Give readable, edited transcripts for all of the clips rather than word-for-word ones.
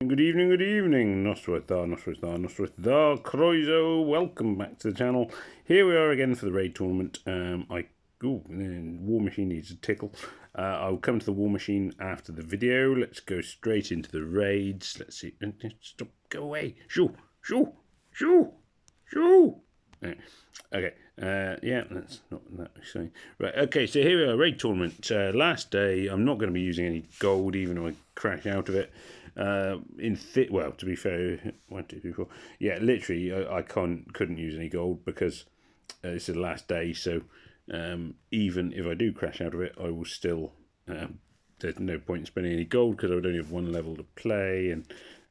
Good evening, Nostrothar, Croizo, welcome back to the channel. Here we are again for the raid tournament. War Machine needs a tickle. I'll come to the War Machine after the video. Let's go straight into the raids. Let's see. Stop, go away. Shoo. Okay, yeah, that's not that exciting. Right, okay, so here we are, raid tournament. Last day, I'm not going to be using any gold, even if I crash out of it. Well, to be fair, 1, 2, 3, 4. Yeah, literally, I couldn't use any gold because this is the last day. So even if I do crash out of it, I will still. There's no point in spending any gold because I would only have one level to play, and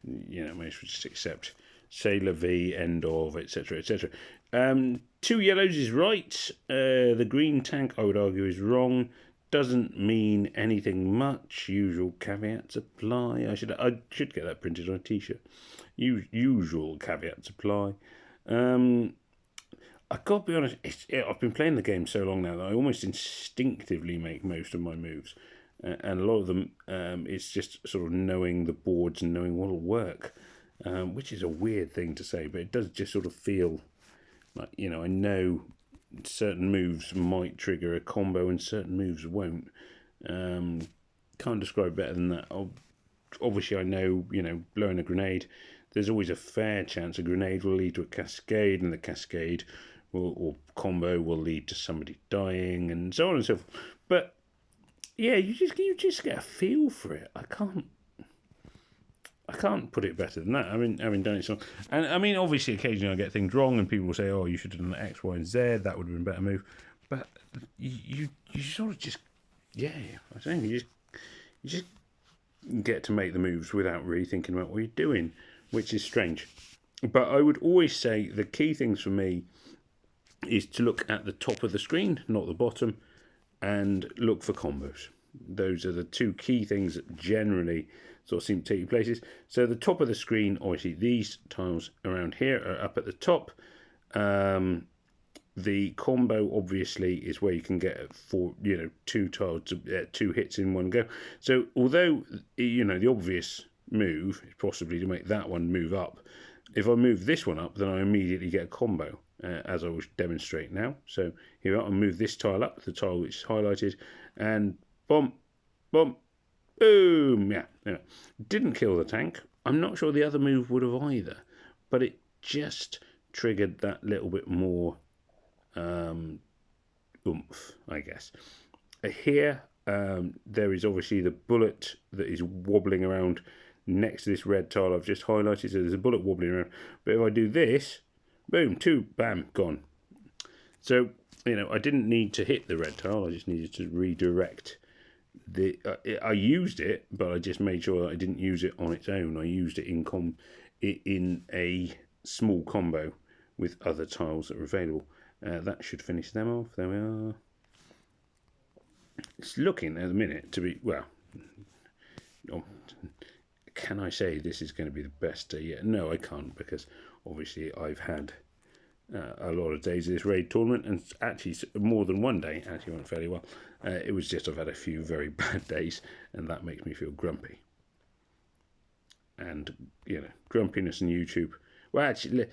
I may as well just accept Sailor V, end of, etc., etc. 2 yellows is right. The green tank, I would argue, is wrong. Doesn't mean anything much. Usual caveats apply. I should get that printed on a t-shirt. Usual caveats apply. I got to be honest. I've been playing the game so long now that I almost instinctively make most of my moves, and a lot of them it's just sort of knowing the boards and knowing what'll work, which is a weird thing to say, but it does just sort of feel like I know certain moves might trigger a combo and certain moves won't. Can't describe better than that. Obviously, I know, blowing a grenade, there's always a fair chance a grenade will lead to a cascade, and the cascade or combo will lead to somebody dying, and so on and so forth. But yeah, you just get a feel for it. I can't put it better than that. I mean, having done it so, and I mean, obviously, occasionally I get things wrong, and people will say, "Oh, you should have done X, Y, and Z. That would have been a better move." But you sort of just, yeah, I think you just get to make the moves without really thinking about what you're doing, which is strange. But I would always say the key things for me is to look at the top of the screen, not the bottom, and look for combos. Those are the 2 key things that generally sort of seem to take you places. So the top of the screen, obviously these tiles around here are up at the top. The combo obviously is where you can get 2 tiles, 2 hits in one go. So although the obvious move is possibly to make that one move up, if I move this one up, then I immediately get a combo, as I will demonstrate now. So here I'll move this tile up, the tile which is highlighted, and boom, boom, boom. Yeah. Didn't kill the tank. I'm not sure the other move would have either, but it just triggered that little bit more oomph, I guess. Here, there is obviously the bullet that is wobbling around next to this red tile I've just highlighted. So there's a bullet wobbling around. But if I do this, boom, 2, bam, gone. So, I didn't need to hit the red tile. I just needed to redirect I used it, but I just made sure that I didn't use it on its own. I used it in a small combo with other tiles that are available. That should finish them off. There we are. It's looking at the minute to be, well, can I say this is going to be the best day yet? No, I can't, because obviously I've had a lot of days of this raid tournament, and actually more than one day actually went fairly well. It was just I've had a few very bad days, and that makes me feel grumpy. And grumpiness on YouTube. Well, actually,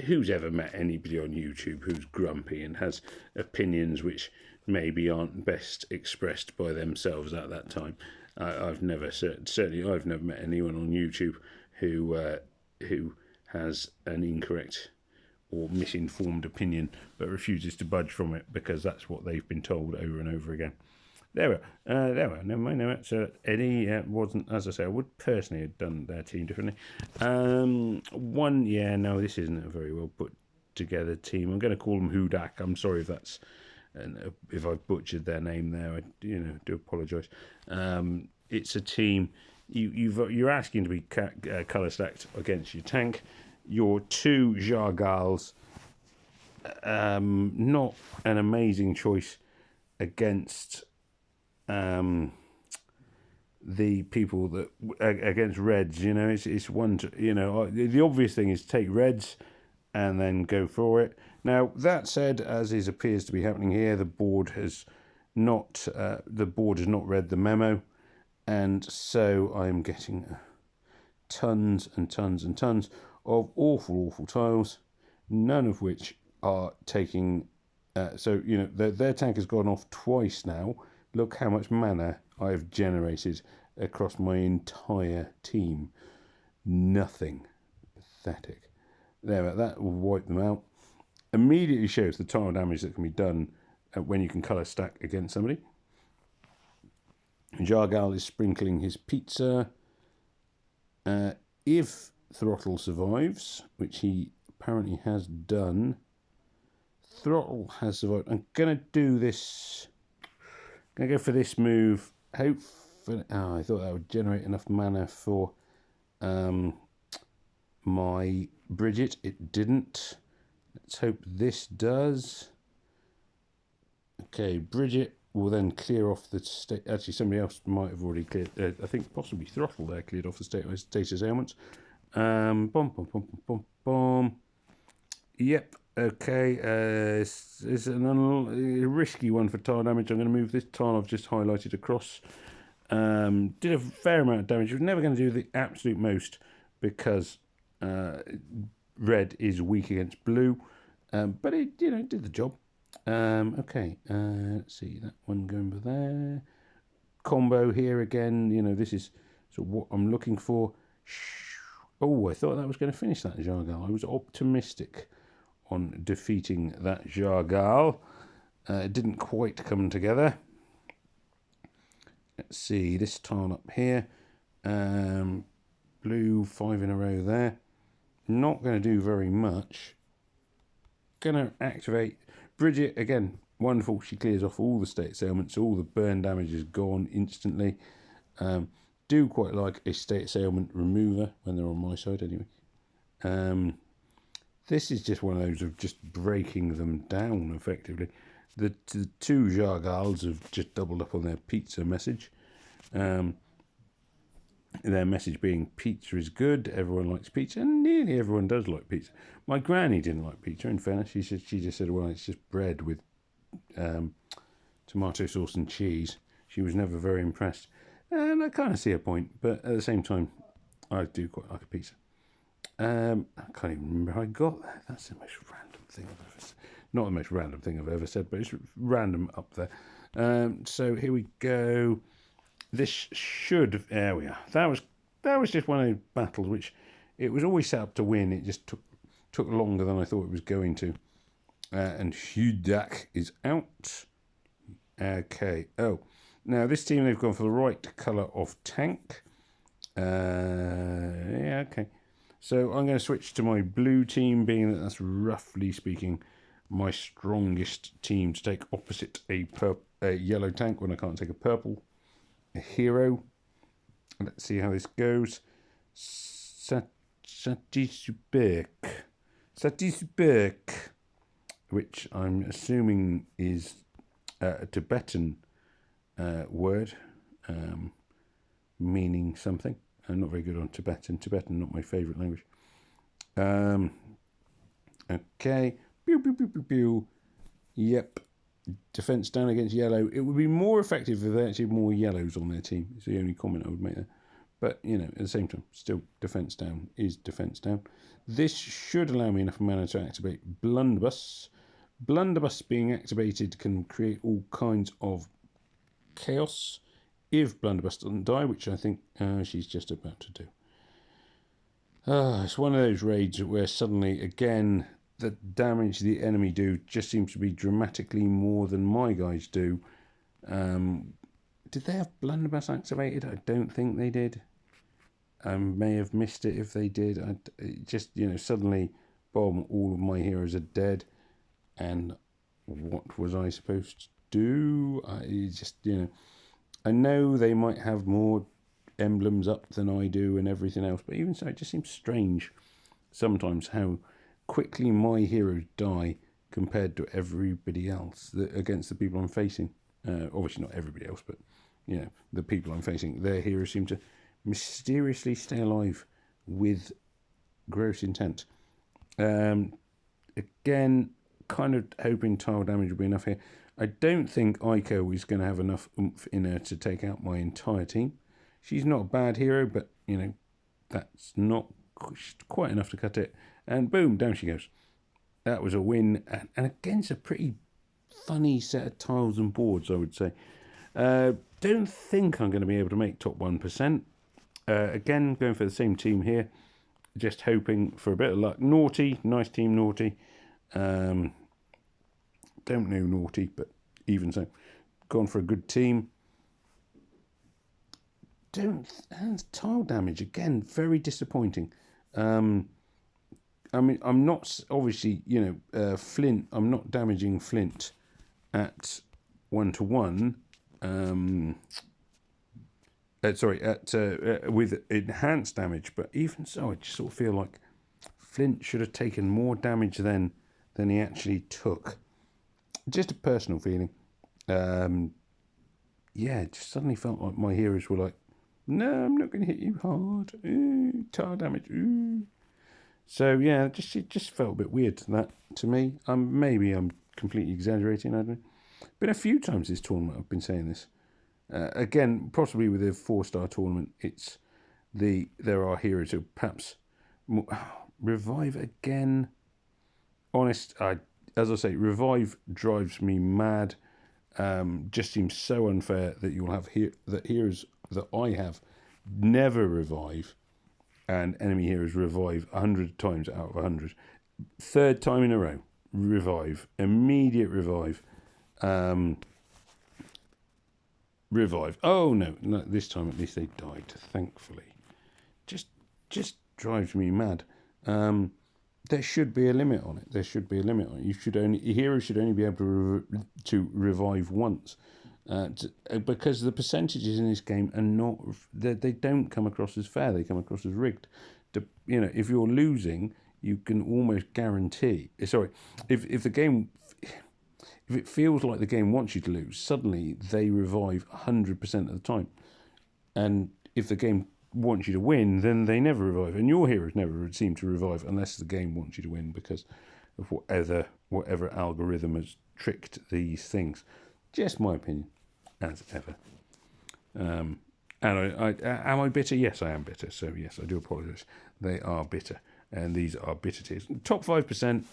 who's ever met anybody on YouTube who's grumpy and has opinions which maybe aren't best expressed by themselves at that time? I've never met anyone on YouTube who has an incorrect or misinformed opinion but refuses to budge from it because that's what they've been told over and over again. There we are. Never mind. So Eddie wasn't, as I say, I would personally have done their team differently. No, this isn't a very well put together team. I'm going to call them Hudak. I'm sorry if that's, if I've butchered their name there. I do apologise. It's a team. You're asking to be colour stacked against your tank. Your 2 Jargals, not an amazing choice against the people that against reds. It's one to, the obvious thing is take reds and then go for it. Now that said, as appears to be happening here, the board has not read the memo, and so I'm getting tons and tons and tons of awful, awful tiles, none of which are taking... so, you know, their tank has gone off twice now. Look how much mana I've generated across my entire team. Nothing. Pathetic. There, that will wipe them out. Immediately shows the tile damage that can be done when you can colour stack against somebody. Jargal is sprinkling his pizza. If Throttle survives, which he apparently has done, Throttle has survived. I'm going to do this. I'm going to go for this move. Hopefully, I thought that would generate enough mana for my Bridget. It didn't. Let's hope this does. Okay, Bridget will then clear off the state. Actually, somebody else might have already cleared. I think possibly Throttle there cleared off the status ailments. Boom, boom, boom, boom, boom, boom. Yep. Okay. It's a risky one for tile damage. I'm going to move this tile I've just highlighted across. Did a fair amount of damage. You're never going to do the absolute most because red is weak against blue, but it, you know, did the job. Okay, let's see, that one going by there. Combo here again, you know, this is sort of what I'm looking for. Oh, I thought that was going to finish that Jargal. I was optimistic on defeating that Jargal. It didn't quite come together. Let's see, this tile up here. Blue, 5 in a row there. Not going to do very much. Going to activate Bridget again. Wonderful. She clears off all the status ailments. All the burn damage is gone instantly. Do quite like a status ailment remover when they're on my side anyway. This is just one of those of just breaking them down effectively. The two Jargals have just doubled up on their pizza message. Their message being pizza is good, everyone likes pizza, and nearly everyone does like pizza. My granny didn't like pizza, in fairness. She just said, well, it's just bread with tomato sauce and cheese. She was never very impressed. And I kind of see her point, but at the same time, I do quite like a pizza. I can't even remember how I got there. That's the most random thing I've ever said. Not the most random thing I've ever said, but it's random up there. So here we go. This should... There we are. That was just one of those battles which it was always set up to win. It just took longer than I thought it was going to. And Hudak is out. Okay. Oh, now this team, they've gone for the right colour of tank. Yeah, okay. So I'm going to switch to my blue team, being that that's roughly speaking my strongest team to take opposite a yellow tank when I can't take a purple hero. Let's see how this goes. Satisbek, which I'm assuming is a Tibetan word, meaning something. I'm not very good on Tibetan. Tibetan, not my favourite language. Okay. Pew, pew, pew, pew, pew. Yep. Defence down against yellow. It would be more effective if they actually had more yellows on their team. It's the only comment I would make there. But, you know, at the same time, still defence down is defence down. This should allow me enough mana to activate Blunderbuss. Blunderbuss being activated can create all kinds of chaos if Blunderbuss doesn't die, which I think she's just about to do. It's one of those raids where suddenly, again, the damage the enemy do just seems to be dramatically more than my guys do. Did they have Blunderbuss activated? I don't think they did. I may have missed it if they did. It just, you know, suddenly, boom, all of my heroes are dead. And what was I supposed to do? I just, you know, I know they might have more emblems up than I do and everything else, but even so, it just seems strange sometimes how quickly my heroes die compared to everybody else against the people I'm facing. Obviously not everybody else, but you know, the people I'm facing, their heroes seem to mysteriously stay alive with gross intent. Again, kind of hoping tile damage will be enough here. I don't think Aiko is going to have enough oomph in her to take out my entire team. She's not a bad hero, but, you know, that's not quite enough to cut it. And boom, down she goes. That was a win, and against a pretty funny set of tiles and boards, I would say. Don't think I'm going to be able to make top 1%. Again, going for the same team here. Just hoping for a bit of luck. Naughty, nice team, Naughty. Don't know Naughty, but even so, gone for a good team. And tile damage again, very disappointing. I mean, I'm not obviously, Flint. I'm not damaging Flint at 1-to-1. With enhanced damage, but even so, I just sort of feel like Flint should have taken more damage than he actually took. Just a personal feeling. It just suddenly felt like my heroes were like, no, I'm not going to hit you hard. Ooh, tile damage. Ooh. So yeah, it just felt a bit weird to me. Maybe I'm completely exaggerating. I don't know. Been a few times this tournament I've been saying this. Again, possibly with a 4-star tournament, there are heroes who perhaps Revive again. Honest, as I say, Revive drives me mad. Just seems so unfair that you'll have heroes that I have never revive, and enemy heroes revive 100 times out of 100. Third time in a row, revive, immediate revive. Revive. Oh no, this time at least they died, thankfully. Just drives me mad. There should be a limit on it. Heroes should only be able to revive once. Because the percentages in this game are not, they don't come across as fair. They come across as rigged. If you're losing, you can almost guarantee. Sorry, if it feels like the game wants you to lose, suddenly they revive 100% of the time. And if the game wants you to win, then they never revive. And your heroes never seem to revive unless the game wants you to win because of whatever algorithm has tricked these things. Just my opinion, as ever. And am I bitter? Yes, I am bitter. So yes, I do apologise. They are bitter. And these are bitter tears. Top 5%.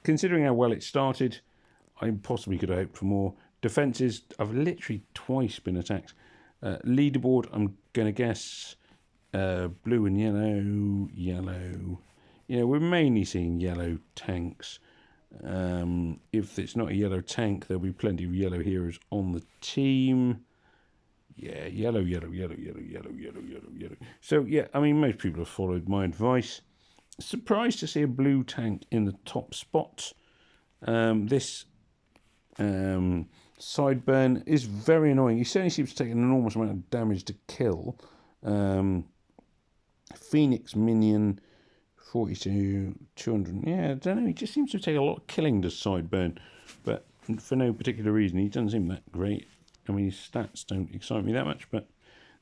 Considering how well it started, I possibly could have hoped for more. Defences, I've literally twice been attacked. Leaderboard, I'm going to guess blue and yellow. We're mainly seeing yellow tanks. If it's not a yellow tank, there'll be plenty of yellow heroes on the team. Yeah, yellow. So, yeah, I mean, most people have followed my advice. Surprised to see a blue tank in the top spot. This Sideburn is very annoying. He certainly seems to take an enormous amount of damage to kill. Phoenix minion, 42, 200. Yeah, I don't know. He just seems to take a lot of killing to Sideburn, but for no particular reason. He doesn't seem that great. I mean, his stats don't excite me that much, but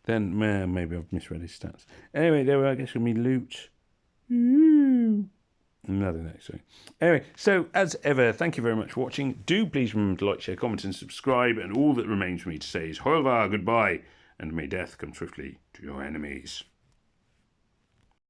then maybe I've misread his stats. Anyway, there I guess going to be loot. Nothing next week. Anyway, so as ever, thank you very much for watching. Do please remember to like, share, comment, and subscribe. And all that remains for me to say is Hoilvar, goodbye, and may death come swiftly to your enemies.